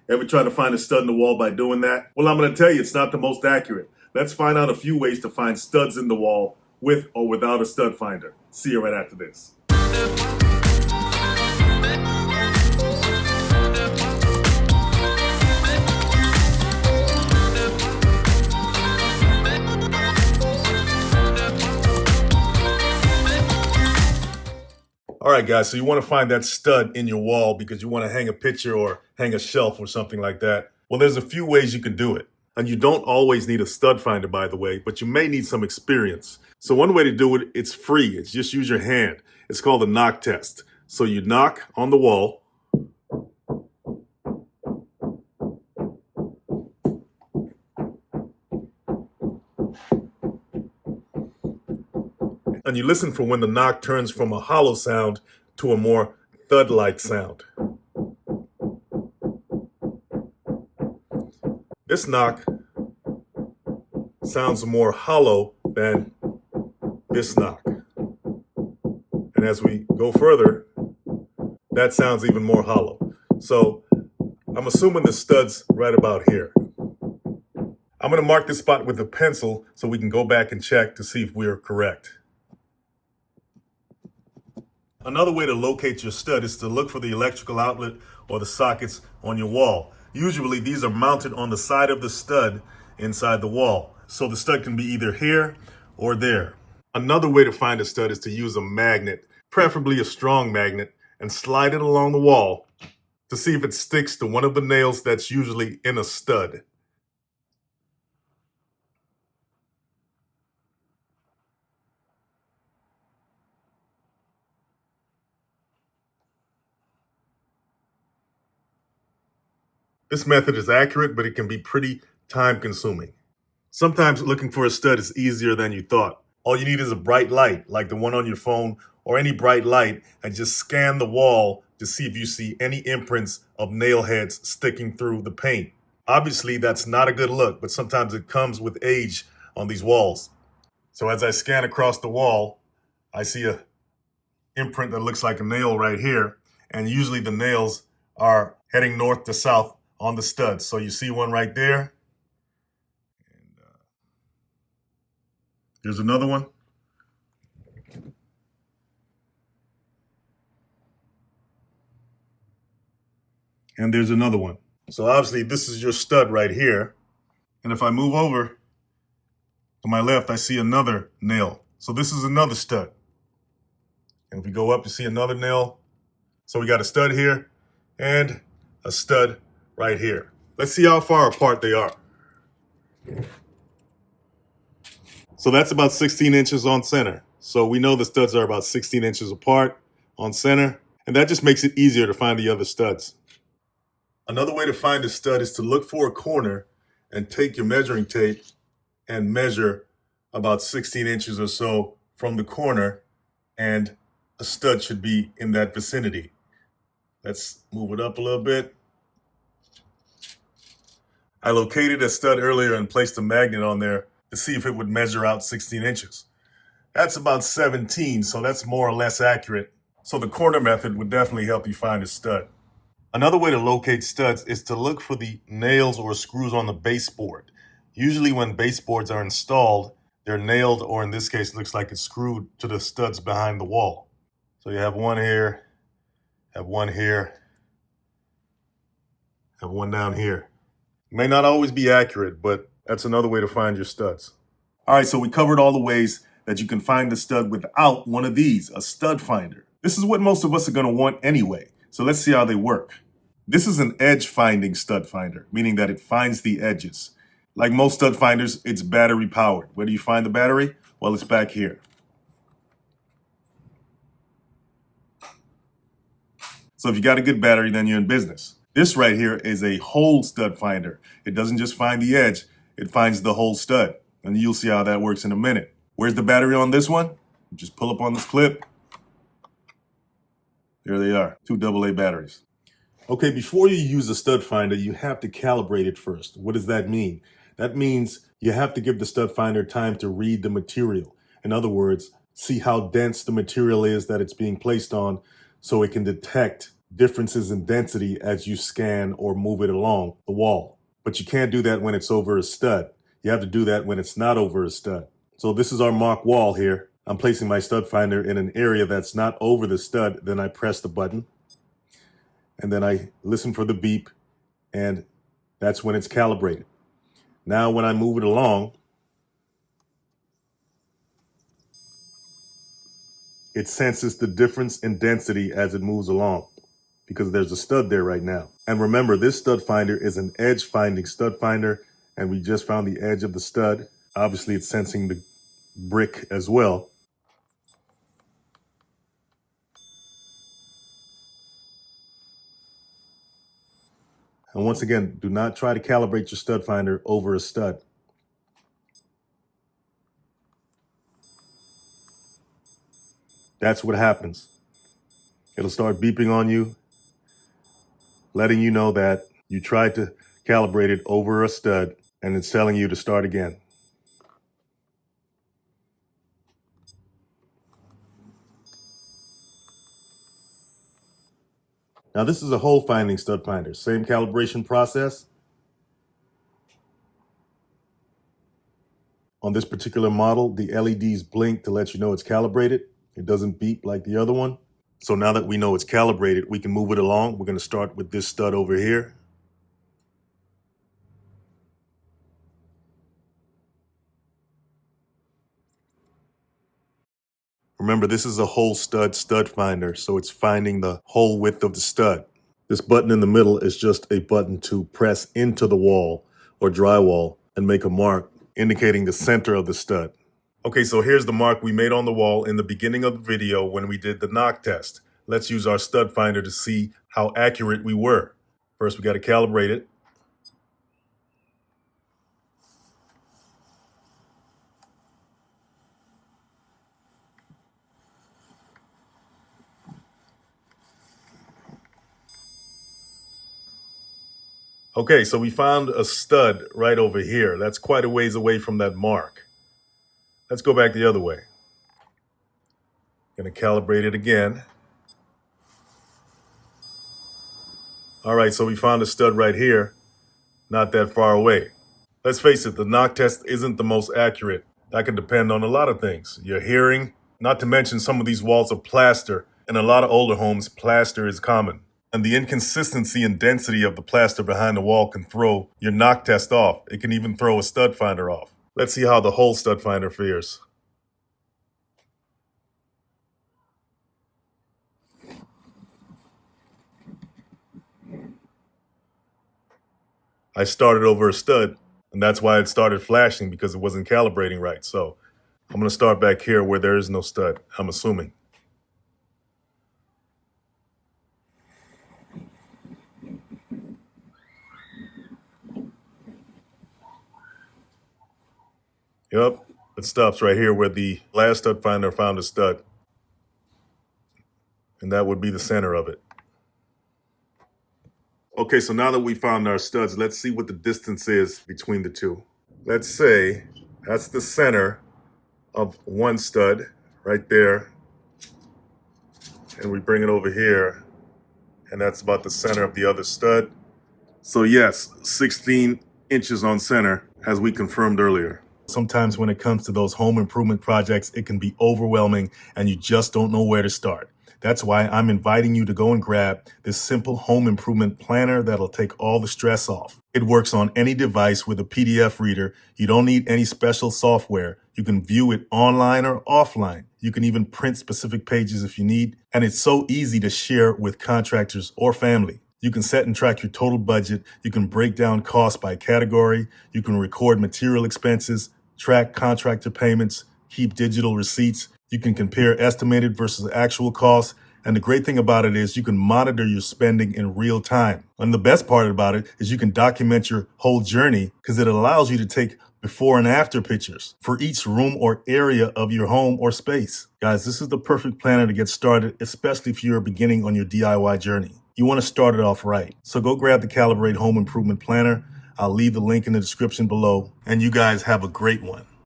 Ever try to find a stud in the wall by doing that? Well, I'm going to tell you, it's not the most accurate. Let's find out a few ways to find studs in the wall with or without a stud finder. See you right after this. All right, guys, so you want to find that stud in your wall because you want to hang a picture or hang a shelf or something like that. Well, there's a few ways you can do it. And you don't always need a stud finder, by the way, but you may need some experience. So one way to do it, it's free. It's just use your hand. It's called the knock test. So you knock on the wall. And you listen for when the knock turns from a hollow sound to a more thud-like sound. This knock sounds more hollow than this knock. And as we go further, that sounds even more hollow. So I'm assuming the stud's right about here. I'm going to mark this spot with a pencil so we can go back and check to see if we are correct. Another way to locate your stud is to look for the electrical outlet or the sockets on your wall. Usually these are mounted on the side of the stud inside the wall. So the stud can be either here or there. Another way to find a stud is to use a magnet, preferably a strong magnet, and slide it along the wall to see if it sticks to one of the nails that's usually in a stud. This method is accurate, but it can be pretty time consuming. Sometimes looking for a stud is easier than you thought. All you need is a bright light, like the one on your phone, or any bright light, and just scan the wall to see if you see any imprints of nail heads sticking through the paint. Obviously, that's not a good look, but sometimes it comes with age on these walls. So as I scan across the wall, I see a imprint that looks like a nail right here, and usually the nails are heading north to south on the stud. So you see one right there. And there's another one. And there's another one. So obviously this is your stud right here. And if I move over to my left, I see another nail. So this is another stud. And if we go up, you see another nail. So we got a stud here and a stud right here. Let's see how far apart they are. So that's about 16 inches on center. So we know the studs are about 16 inches apart on center, and that just makes it easier to find the other studs. Another way to find a stud is to look for a corner and take your measuring tape and measure about 16 inches or so from the corner, and a stud should be in that vicinity. Let's move it up a little bit. I located a stud earlier and placed a magnet on there to see if it would measure out 16 inches. That's about 17, so that's more or less accurate. So the corner method would definitely help you find a stud. Another way to locate studs is to look for the nails or screws on the baseboard. Usually when baseboards are installed, they're nailed, or in this case, it looks like it's screwed to the studs behind the wall. So you have one here, have one here, have one down here. May not always be accurate, but that's another way to find your studs. All right, so we covered all the ways that you can find the stud without one of these, a stud finder. This is what most of us are going to want anyway, so let's see how they work. This is an edge finding stud finder, meaning that it finds the edges. Like most stud finders, it's battery powered. Where do you find the battery? Well, it's back here. So if you got a good battery, then you're in business. This right here is a whole stud finder. It doesn't just find the edge, it finds the whole stud. And you'll see how that works in a minute. Where's the battery on this one? Just pull up on this clip. There they are, 2 AA batteries. Okay, before you use a stud finder, you have to calibrate it first. What does that mean? That means you have to give the stud finder time to read the material. In other words, see how dense the material is that it's being placed on so it can detect differences in density as you scan or move it along the wall. But you can't do that when it's over a stud. You have to do that when it's not over a stud. So this is our mock wall here. I'm placing my stud finder in an area that's not over the stud. Then I press the button and then I listen for the beep, and that's when it's calibrated. Now when I move it along, it senses the difference in density as it moves along because there's a stud there right now. And remember, this stud finder is an edge finding stud finder, and we just found the edge of the stud. Obviously it's sensing the brick as well. And once again, do not try to calibrate your stud finder over a stud. That's what happens. It'll start beeping on you, letting you know that you tried to calibrate it over a stud, and it's telling you to start again. Now this is a hole finding stud finder, same calibration process. On this particular model, the LEDs blink to let you know it's calibrated. It doesn't beep like the other one. So now that we know it's calibrated, we can move it along. We're going to start with this stud over here. Remember, this is a whole stud finder, so it's finding the whole width of the stud. This button in the middle is just a button to press into the wall or drywall and make a mark indicating the center of the stud. Okay, so here's the mark we made on the wall in the beginning of the video when we did the knock test. Let's use our stud finder to see how accurate we were. First, we got to calibrate it. Okay, so we found a stud right over here. That's quite a ways away from that mark. Let's go back the other way. Gonna calibrate it again. All right, so we found a stud right here, not that far away. Let's face it, the knock test isn't the most accurate. That can depend on a lot of things. Your hearing, not to mention some of these walls are plaster. In a lot of older homes, plaster is common. And the inconsistency and density of the plaster behind the wall can throw your knock test off. It can even throw a stud finder off. Let's see how the whole stud finder fares. I started over a stud, and that's why it started flashing, because it wasn't calibrating right. So I'm gonna start back here where there is no stud, I'm assuming. Yep, it stops right here where the last stud finder found a stud. And that would be the center of it. Okay, so now that we found our studs, let's see what the distance is between the two. Let's say that's the center of one stud right there. And we bring it over here, and that's about the center of the other stud. So yes, 16 inches on center, as we confirmed earlier. Sometimes when it comes to those home improvement projects, it can be overwhelming and you just don't know where to start. That's why I'm inviting you to go and grab this simple home improvement planner that'll take all the stress off. It works on any device with a PDF reader. You don't need any special software. You can view it online or offline. You can even print specific pages if you need. And it's so easy to share with contractors or family. You can set and track your total budget. You can break down costs by category. You can record material expenses, track contractor payments, keep digital receipts. You can compare estimated versus actual costs. And the great thing about it is you can monitor your spending in real time. And the best part about it is you can document your whole journey because it allows you to take before and after pictures for each room or area of your home or space. Guys, this is the perfect planner to get started, especially if you're beginning on your DIY journey. You want to start it off right. So go grab the Calibrate Home Improvement Planner. I'll leave the link in the description below, and you guys have a great one.